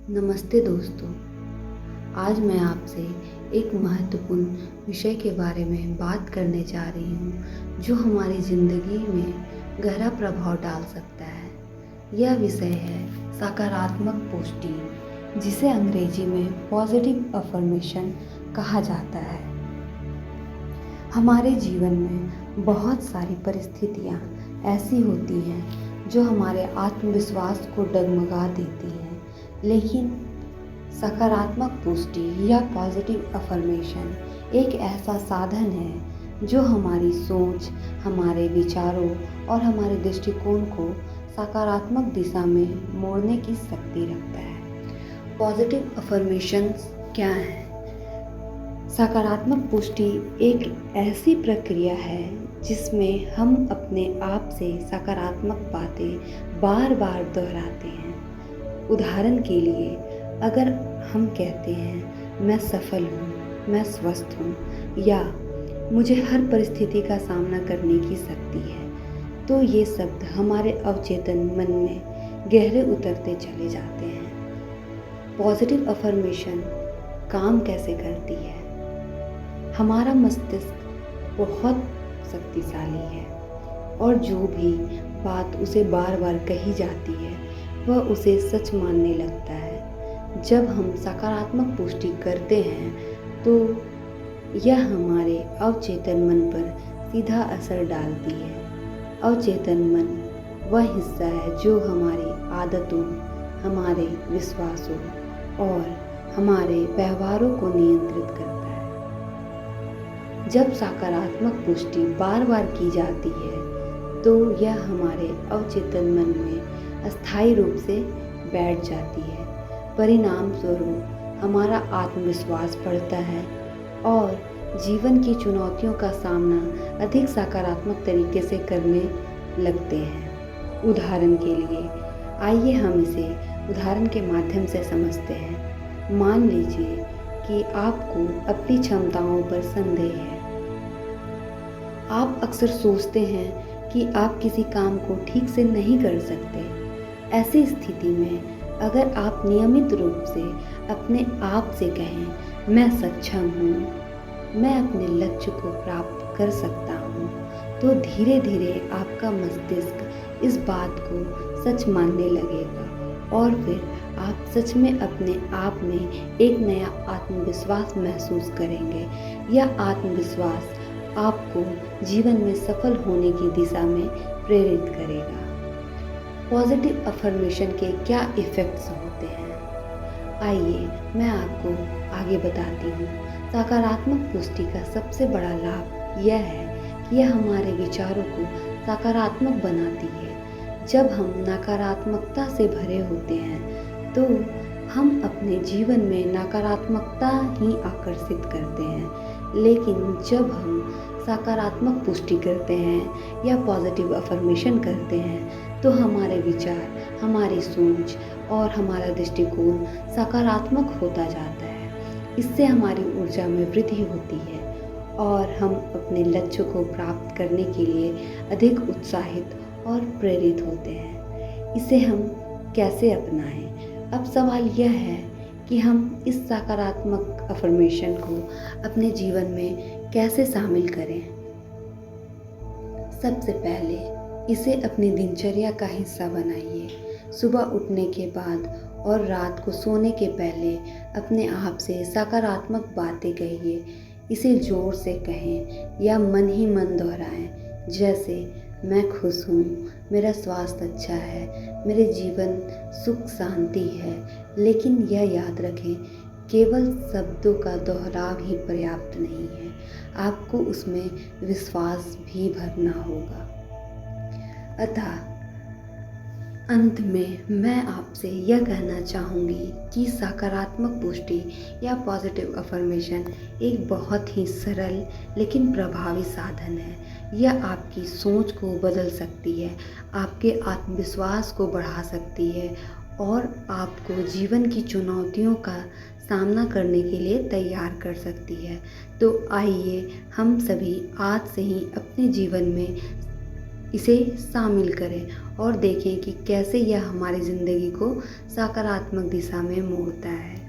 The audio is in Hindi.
नमस्ते दोस्तों। आज मैं आपसे एक महत्वपूर्ण विषय के बारे में बात करने जा रही हूँ जो हमारी ज़िंदगी में गहरा प्रभाव डाल सकता है। यह विषय है सकारात्मक पुष्टि, जिसे अंग्रेजी में पॉजिटिव अफर्मेशन कहा जाता है। हमारे जीवन में बहुत सारी परिस्थितियाँ ऐसी होती हैं जो हमारे आत्मविश्वास को डगमगा देती हैं, लेकिन सकारात्मक पुष्टि या पॉजिटिव अफर्मेशन एक ऐसा साधन है जो हमारी सोच, हमारे विचारों और हमारे दृष्टिकोण को सकारात्मक दिशा में मोड़ने की शक्ति रखता है। पॉजिटिव अफर्मेशंस क्या है? सकारात्मक पुष्टि एक ऐसी प्रक्रिया है जिसमें हम अपने आप से सकारात्मक बातें बार बार दोहराते हैं। उदाहरण के लिए, अगर हम कहते हैं मैं सफल हूँ, मैं स्वस्थ हूँ या मुझे हर परिस्थिति का सामना करने की शक्ति है, तो ये शब्द हमारे अवचेतन मन में गहरे उतरते चले जाते हैं। पॉजिटिव अफर्मेशन काम कैसे करती है? हमारा मस्तिष्क बहुत शक्तिशाली है और जो भी बात उसे बार बार कही जाती है वह उसे सच मानने लगता है। जब हम सकारात्मक पुष्टि करते हैं तो यह हमारे अवचेतन मन पर सीधा असर डालती है। अवचेतन मन वह हिस्सा है जो हमारी आदतों, हमारे विश्वासों और हमारे व्यवहारों को नियंत्रित करता है। जब सकारात्मक पुष्टि बार बार की जाती है तो यह हमारे अवचेतन मन में अस्थायी रूप से बैठ जाती है। परिणाम स्वरूप हमारा आत्मविश्वास बढ़ता है और जीवन की चुनौतियों का सामना अधिक सकारात्मक तरीके से करने लगते हैं। उदाहरण के लिए, आइए हम इसे उदाहरण के माध्यम से समझते हैं। मान लीजिए कि आपको अपनी क्षमताओं पर संदेह है। आप अक्सर सोचते हैं कि आप किसी काम को ठीक से नहीं कर सकते। ऐसी स्थिति में अगर आप नियमित रूप से अपने आप से कहें मैं सक्षम हूँ, मैं अपने लक्ष्य को प्राप्त कर सकता हूँ, तो धीरे धीरे आपका मस्तिष्क इस बात को सच मानने लगेगा और फिर आप सच में अपने आप में एक नया आत्मविश्वास महसूस करेंगे। यह आत्मविश्वास आपको जीवन में सफल होने की दिशा में प्रेरित करेगा। पॉजिटिव अफर्मेशन के क्या इफ़ेक्ट्स होते हैं? आइए मैं आपको आगे बताती हूँ। सकारात्मक पुष्टि का सबसे बड़ा लाभ यह है कि यह हमारे विचारों को सकारात्मक बनाती है। जब हम नकारात्मकता से भरे होते हैं तो हम अपने जीवन में नकारात्मकता ही आकर्षित करते हैं, लेकिन जब हम सकारात्मक पुष्टि करते हैं या पॉजिटिव अफर्मेशन करते हैं तो हमारे विचार, हमारी सोच और हमारा दृष्टिकोण सकारात्मक होता जाता है। इससे हमारी ऊर्जा में वृद्धि होती है और हम अपने लक्ष्य को प्राप्त करने के लिए अधिक उत्साहित और प्रेरित होते हैं। इसे हम कैसे अपनाएं? अब सवाल यह है कि हम इस सकारात्मक अफर्मेशन को अपने जीवन में कैसे शामिल करें। सबसे पहले इसे अपनी दिनचर्या का हिस्सा बनाइए। सुबह उठने के बाद और रात को सोने के पहले अपने आप से सकारात्मक बातें कहिए। इसे जोर से कहें या मन ही मन दोहराएं, जैसे मैं खुश हूँ, मेरा स्वास्थ्य अच्छा है, मेरे जीवन सुख शांति है। लेकिन यह याद रखें, केवल शब्दों का दोहराव ही पर्याप्त नहीं है, आपको उसमें विश्वास भी भरना होगा। अतः अंत में मैं आपसे यह कहना चाहूँगी कि सकारात्मक पुष्टि या पॉजिटिव अफर्मेशन एक बहुत ही सरल लेकिन प्रभावी साधन है। यह आपकी सोच को बदल सकती है, आपके आत्मविश्वास को बढ़ा सकती है और आपको जीवन की चुनौतियों का सामना करने के लिए तैयार कर सकती है। तो आइए हम सभी आज से ही अपने जीवन में इसे शामिल करें और देखें कि कैसे यह हमारी ज़िंदगी को सकारात्मक दिशा में मोड़ता है।